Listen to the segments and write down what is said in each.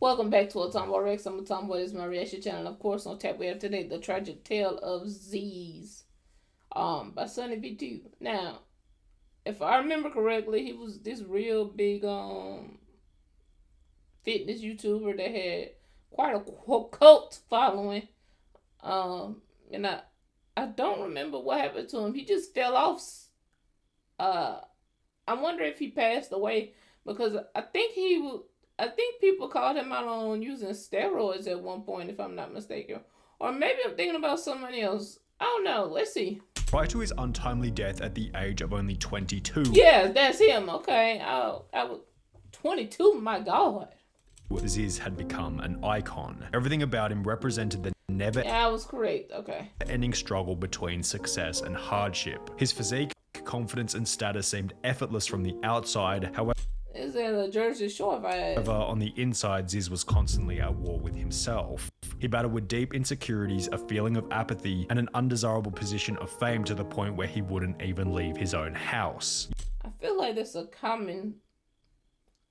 Welcome back to a Tomboy Rex. I'm a Tomboy. This is my reaction channel. Of course, on tap we have today the tragic tale of Zyzz, by Sunny V2. Now, if I remember correctly, he was this real big fitness YouTuber that had quite a cult following. And I don't remember what happened to him. He just fell off. I wonder if he passed away because I think people called him out on using steroids at one point, if I'm not mistaken. Or maybe I'm thinking about somebody else. I don't know. Let's see. Prior to his untimely death at the age of only 22. Yeah, that's him. Okay. I was 22. My God. Zyzz had become an icon. Everything about him represented the never Yeah, I was correct. Okay. ending struggle between success and hardship. His physique, confidence, and status seemed effortless from the outside. However, Is that a Jersey Shore vibe? on the inside, Zyzz was constantly at war with himself. He battled with deep insecurities, a feeling of apathy, and an undesirable position of fame to the point where he wouldn't even leave his own house. I feel like that's a common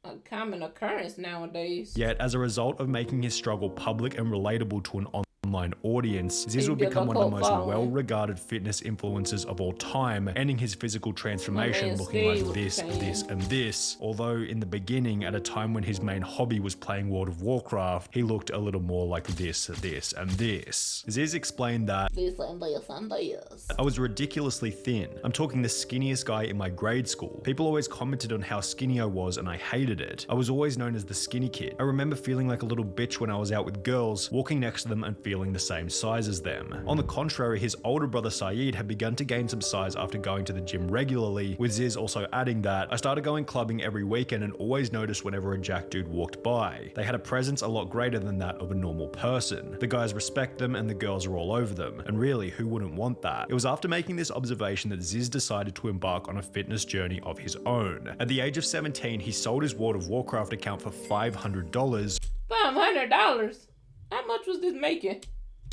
occurrence nowadays. Yet, as a result of making his struggle public and relatable to an online audience, Zyzz would become one of the most well-regarded fitness influencers of all time, ending his physical transformation looking like this, and this. Although in the beginning, at a time when his main hobby was playing World of Warcraft, he looked a little more like this, and this. Zyzz explained that This and this and this. I was ridiculously thin. I'm talking the skinniest guy in my grade school. People always commented on how skinny I was and I hated it. I was always known as the skinny kid. I remember feeling like a little bitch when I was out with girls, walking next to them and feeling the same size as them. On the contrary, his older brother Saeed had begun to gain some size after going to the gym regularly, with Zyzz also adding that I started going clubbing every weekend and always noticed whenever a jack dude walked by. They had a presence a lot greater than that of a normal person. The guys respect them and the girls are all over them. And really, who wouldn't want that? It was after making this observation that Zyzz decided to embark on a fitness journey of his own. At the age of 17, he sold his World of Warcraft account for $500. $500? How much was this making?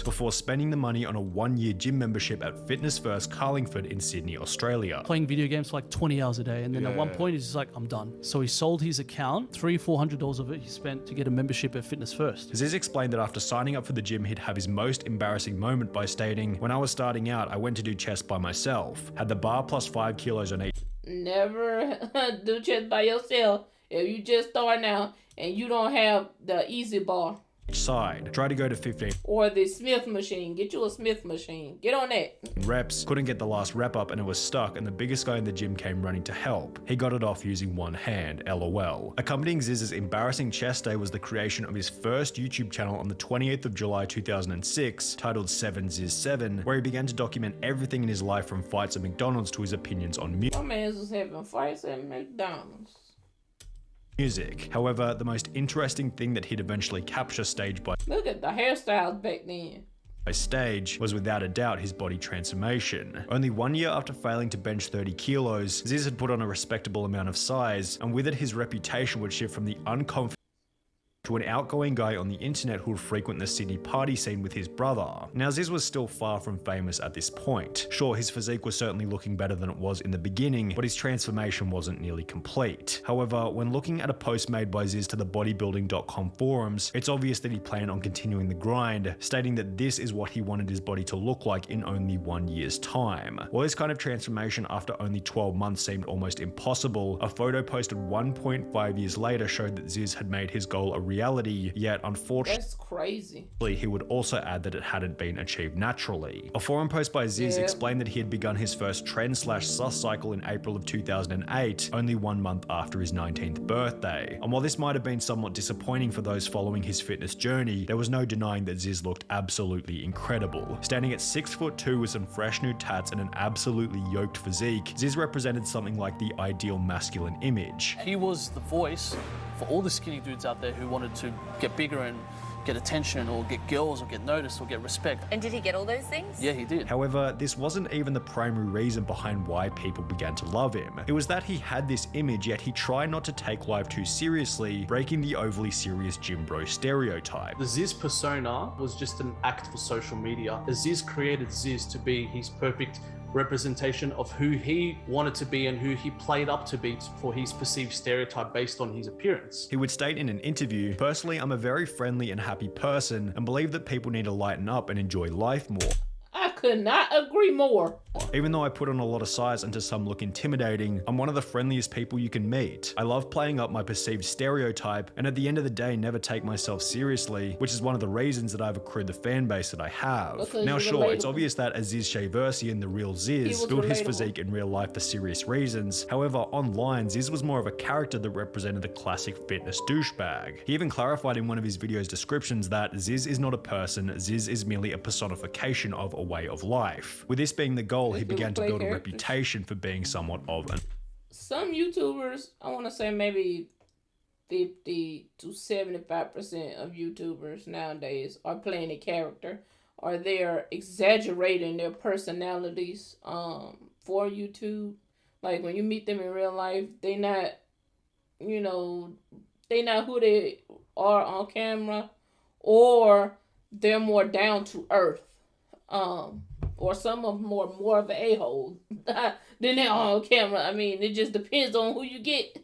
Before spending the money on a one-year gym membership at Fitness First Carlingford in Sydney, Australia. Playing video games for like 20 hours a day, and then at one point he's just like, I'm done. So he sold his account, $300-400 of it he spent to get a membership at Fitness First. Zyzz explained that after signing up for the gym, he'd have his most embarrassing moment by stating, when I was starting out, I went to do chest by myself, had the bar plus 5 kilos on each Never do chest by yourself if you just starting out and you don't have the easy bar. side. Tried to go to 15 Or the Smith machine. Get you a Smith machine. Get on that. reps, couldn't get the last rep up and it was stuck, and the biggest guy in the gym came running to help. He got it off using one hand, lol. Accompanying Zyzz's embarrassing chest day was the creation of his first YouTube channel on the 28th of July 2006, titled 7Zyzz7, where he began to document everything in his life from fights at McDonald's to his opinions on My man was having fights at McDonald's. music. However, the most interesting thing that he'd eventually capture stage by Look at the hairstyles back then. stage was without a doubt his body transformation. Only 1 year after failing to bench 30 kilos, Zyzz had put on a respectable amount of size, and with it his reputation would shift from the unconfident to an outgoing guy on the internet who would frequent the Sydney party scene with his brother. Now, Zyzz was still far from famous at this point. Sure, his physique was certainly looking better than it was in the beginning, but his transformation wasn't nearly complete. However, when looking at a post made by Zyzz to the bodybuilding.com forums, it's obvious that he planned on continuing the grind, stating that this is what he wanted his body to look like in only 1 year's time. While this kind of transformation after only 12 months seemed almost impossible, a photo posted 1.5 years later showed that Zyzz had made his goal a reality, yet unfortunately That's crazy. he would also add that it hadn't been achieved naturally. A forum post by Zyzz explained that he had begun his first trend/sus cycle in April of 2008, only 1 month after his 19th birthday. And while this might have been somewhat disappointing for those following his fitness journey, there was no denying that Zyzz looked absolutely incredible. Standing at 6'2" with some fresh new tats and an absolutely yoked physique, Zyzz represented something like the ideal masculine image. He was the voice for all the skinny dudes out there who wanted to get bigger and get attention or get girls or get noticed or get respect. And did he get all those things? Yeah, he did. However, this wasn't even the primary reason behind why people began to love him. It was that he had this image, yet he tried not to take life too seriously, breaking the overly serious gym bro stereotype. The Zyzz persona was just an act for social media. Zyzz created Zyzz to be his perfect representation of who he wanted to be and who he played up to be for his perceived stereotype based on his appearance. He would state in an interview, "Personally, I'm a very friendly and happy person and believe that people need to lighten up and enjoy life more. I could not agree more. Even though I put on a lot of size and to some look intimidating, I'm one of the friendliest people you can meet. I love playing up my perceived stereotype, and at the end of the day, never take myself seriously, which is one of the reasons that I've accrued the fan base that I have." Because Now, you're sure, it's relatable. obvious that Zyzz Shaversian, the real Zyzz, built his relatable. physique in real life for serious reasons. However, online, Zyzz was more of a character that represented the classic fitness douchebag. He even clarified in one of his video's descriptions that Zyzz is not a person, Zyzz is merely a personification of a way of life. With this being the goal, he began to build a reputation for being somewhat of an... Some YouTubers, I want to say maybe 50 to 75% of YouTubers nowadays are playing a character, or they're exaggerating their personalities for YouTube. Like when you meet them in real life, they not, they not who they are on camera, or they're more down to earth. Or some of them are more of an a-hole than they are on camera. I mean, it just depends on who you get.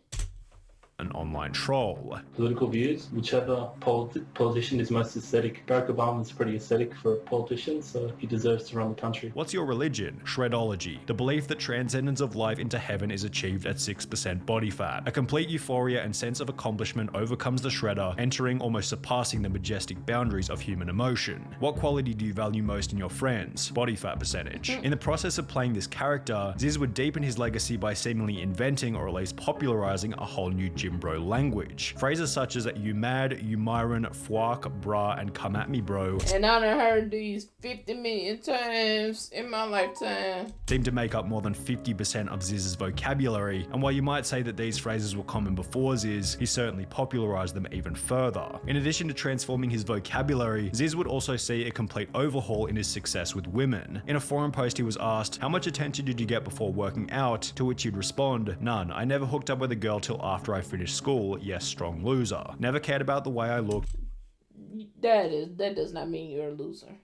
An online troll. Political views, whichever politician is most aesthetic. Barack Obama's pretty aesthetic for a politician, so he deserves to run the country. What's your religion? Shredology. The belief that transcendence of life into heaven is achieved at 6% body fat. A complete euphoria and sense of accomplishment overcomes the shredder, entering almost surpassing the majestic boundaries of human emotion. What quality do you value most in your friends? Body fat percentage. In the process of playing this character, Zyzz would deepen his legacy by seemingly inventing or at least popularizing a whole new gym bro language. Phrases such as "you mad," "you myron," "fwak," "brah," and "come at me bro" And I done heard these 50 million times in my lifetime. seem to make up more than 50% of Zyzz's vocabulary, and while you might say that these phrases were common before Zyzz, he certainly popularized them even further. In addition to transforming his vocabulary, Zyzz would also see a complete overhaul in his success with women. In a forum post he was asked, "How much attention did you get before working out?" To which he'd respond, "None. I never hooked up with a girl till after I finished school. Yes, strong loser. Never cared about the way I looked." That does not mean you're a loser.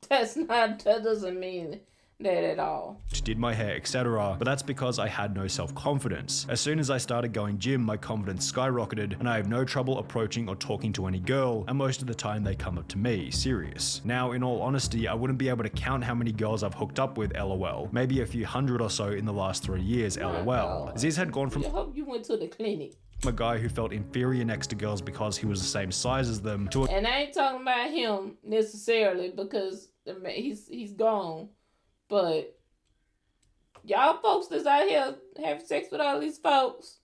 That doesn't mean that at all. Did my hair, etc. But that's because I had no self-confidence. As soon as I started going gym, my confidence skyrocketed, and I have no trouble approaching or talking to any girl, and most of the time they come up to me, serious. Now, in all honesty, I wouldn't be able to count how many girls I've hooked up with, lol. Maybe a few hundred or so in the last 3 years, lol. Zyzz had gone from I hope you went to the clinic. a guy who felt inferior next to girls because he was the same size as them, to a And I ain't talking about him necessarily because he's gone. But y'all folks that's out here having sex with all these folks,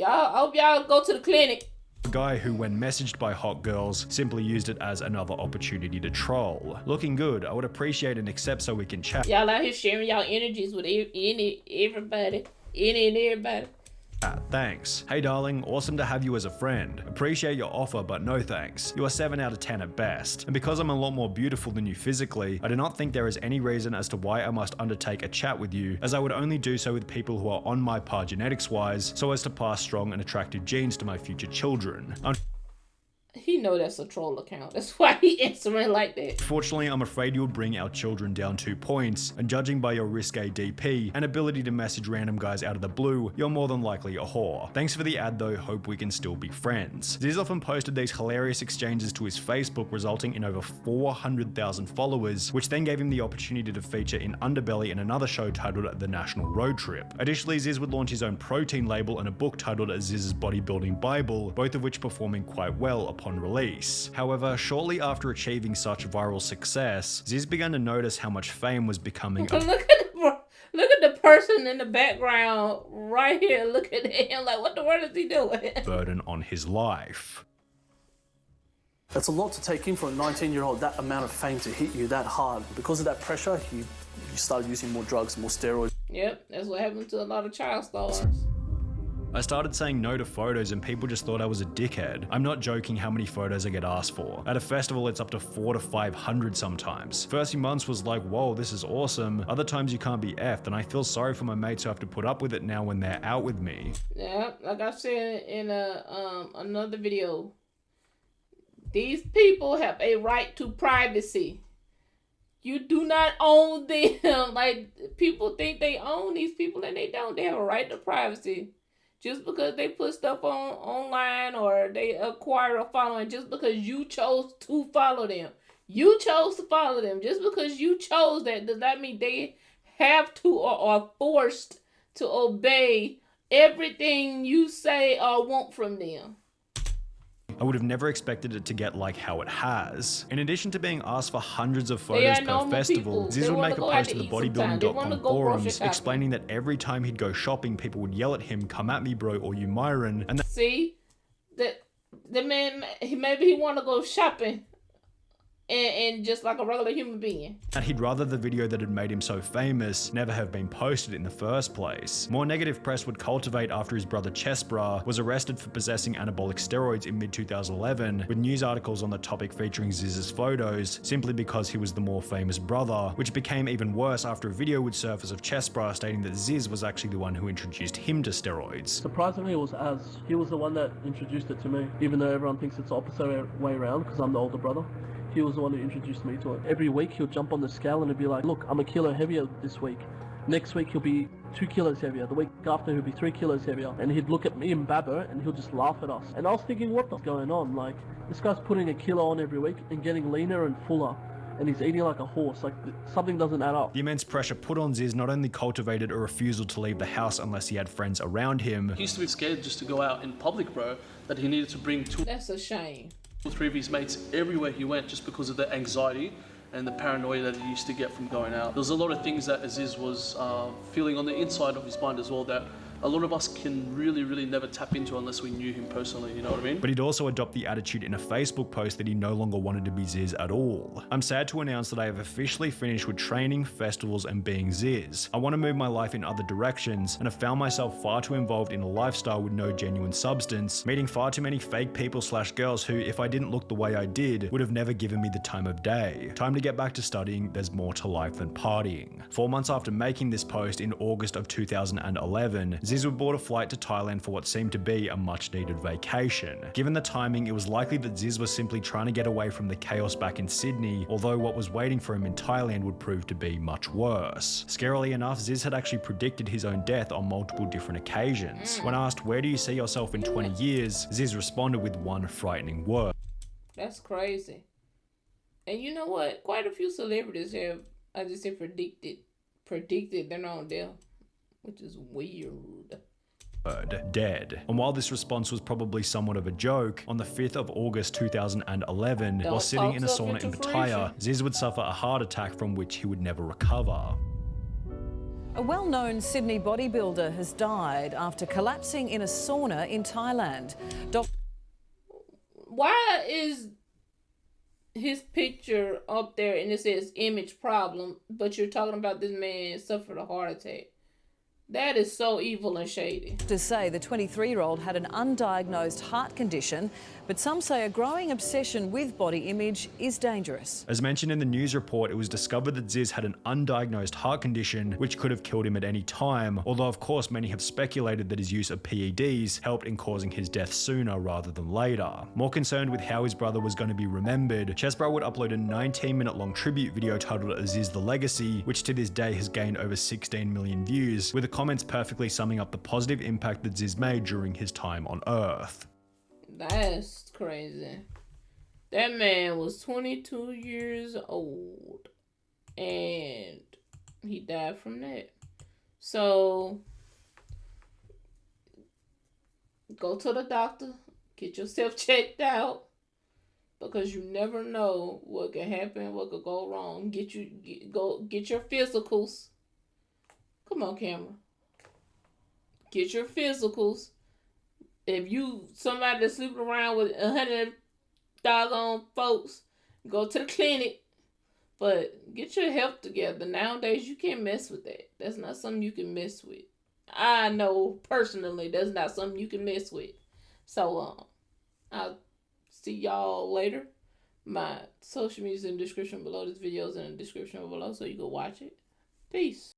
I hope y'all go to the clinic. guy who, when messaged by hot girls, simply used it as another opportunity to troll. Looking good, I would appreciate an accept so we can chat. Y'all out here sharing y'all energies with everybody. Any and everybody. Thanks. Hey darling, awesome to have you as a friend. Appreciate your offer, but no thanks. You are 7 out of 10 at best. And because I'm a lot more beautiful than you physically, I do not think there is any reason as to why I must undertake a chat with you, as I would only do so with people who are on my par genetics wise, so as to pass strong and attractive genes to my future children. He know that's a troll account. That's why he answering like that. Fortunately, I'm afraid you'll bring our children down 2 points, and judging by your risque DP and ability to message random guys out of the blue, you're more than likely a whore. Thanks for the ad though, hope we can still be friends. Zyzz often posted these hilarious exchanges to his Facebook, resulting in over 400,000 followers, which then gave him the opportunity to feature in Underbelly and another show titled The National Road Trip. Additionally, Zyzz would launch his own protein label and a book titled Zyzz's Bodybuilding Bible, both of which performing quite well upon release. However, shortly after achieving such viral success, Zyzz began to notice how much fame was becoming Look at the person in the background right here. Look at him like, what the world is he doing? burden on his life. That's a lot to take in for a 19-year-old, that amount of fame to hit you that hard. Because of that pressure, you started using more drugs, more steroids. Yep, that's what happened to a lot of child stars. I started saying no to photos and people just thought I was a dickhead. I'm not joking how many photos I get asked for. At a festival, it's up to 400 to 500 sometimes. First few months was like, whoa, this is awesome. Other times you can't be effed, and I feel sorry for my mates who have to put up with it now when they're out with me. Yeah, like I said in another video, these people have a right to privacy. You do not own them. Like, people think they own these people and they don't. They have a right to privacy. Just because they put stuff online or they acquire a following, just because you chose to follow them. You chose to follow them. Just because you chose that does not mean they have to or are forced to obey everything you say or want from them. I would have never expected it to get like how it has. In addition to being asked for hundreds of photos per festival, Zyzz would make a post to the bodybuilding.com forums explaining that every time he'd go shopping, people would yell at him, "Come at me, bro," or "You Myron," and see, the man, maybe he want to go shopping and just like a regular human being. And he'd rather the video that had made him so famous never have been posted in the first place. More negative press would cultivate after his brother Chesbra was arrested for possessing anabolic steroids in mid-2011, with news articles on the topic featuring Zyzz's photos, simply because he was the more famous brother, which became even worse after a video would surface of Chesbra stating that Zyzz was actually the one who introduced him to steroids. Surprisingly, it was Az. He was the one that introduced it to me, even though everyone thinks it's the opposite way around because I'm the older brother. He was the one who introduced me to it. Every week he'll jump on the scale and he'll be like, look, I'm a kilo heavier this week. Next week he'll be 2 kilos heavier. The week after he'll be 3 kilos heavier. And he'd look at me and Babbo and he'll just laugh at us. And I was thinking, what the going on? Like, this guy's putting a kilo on every week and getting leaner and fuller. And he's eating like a horse. Like, something doesn't add up. The immense pressure put on Zyzz not only cultivated a refusal to leave the house unless he had friends around him. He used to be scared just to go out in public, bro, that he needed to bring That's a shame. 2 or 3 of his mates everywhere he went just because of the anxiety and the paranoia that he used to get from going out. There's a lot of things that Zyzz was feeling on the inside of his mind as well that a lot of us can really never tap into unless we knew him personally, you know what I mean? But he'd also adopt the attitude in a Facebook post that he no longer wanted to be Zyzz at all. I'm sad to announce that I have officially finished with training, festivals, and being Zyzz. I want to move my life in other directions, and have found myself far too involved in a lifestyle with no genuine substance, meeting far too many fake people/girls who, if I didn't look the way I did, would have never given me the time of day. Time to get back to studying. There's more to life than partying. 4 months after making this post in August of 2011, Zyzz would board a flight to Thailand for what seemed to be a much-needed vacation. Given the timing, it was likely that Zyzz was simply trying to get away from the chaos back in Sydney, although what was waiting for him in Thailand would prove to be much worse. Scarily enough, Zyzz had actually predicted his own death on multiple different occasions. When asked, "Where do you see yourself in 20 years?" Zyzz responded with one frightening word. That's crazy. And you know what? Quite a few celebrities have, I just said, predicted their own death, which is weird. Dead. And while this response was probably somewhat of a joke, on the 5th of August 2011, while sitting in a sauna in Pattaya, Zyzz would suffer a heart attack from which he would never recover. A well-known Sydney bodybuilder has died after collapsing in a sauna in Thailand. Why is his picture up there and it says image problem, but you're talking about this man suffered a heart attack? That is so evil and shady. To say the 23-year-old had an undiagnosed heart condition, but some say a growing obsession with body image is dangerous. As mentioned in the news report, it was discovered that Zyzz had an undiagnosed heart condition which could have killed him at any time, although of course many have speculated that his use of PEDs helped in causing his death sooner rather than later. More concerned with how his brother was going to be remembered, Chesbra would upload a 19-minute long tribute video titled Zyzz the Legacy, which to this day has gained over 16 million views, with the comments perfectly summing up the positive impact that Zyzz made during his time on Earth. That's crazy. That man was 22 years old and he died from that. So go to the doctor, get yourself checked out, because you never know what can happen, what could go wrong. Get your physicals. Come on, camera. Get your physicals. If you somebody that's sleeping around with 100 doggone folks, go to the clinic. But get your health together. Nowadays, you can't mess with that. That's not something you can mess with. I know personally that's not something you can mess with. So I'll see y'all later. My social media is in the description below. This video is in the description below, so you can watch it. Peace.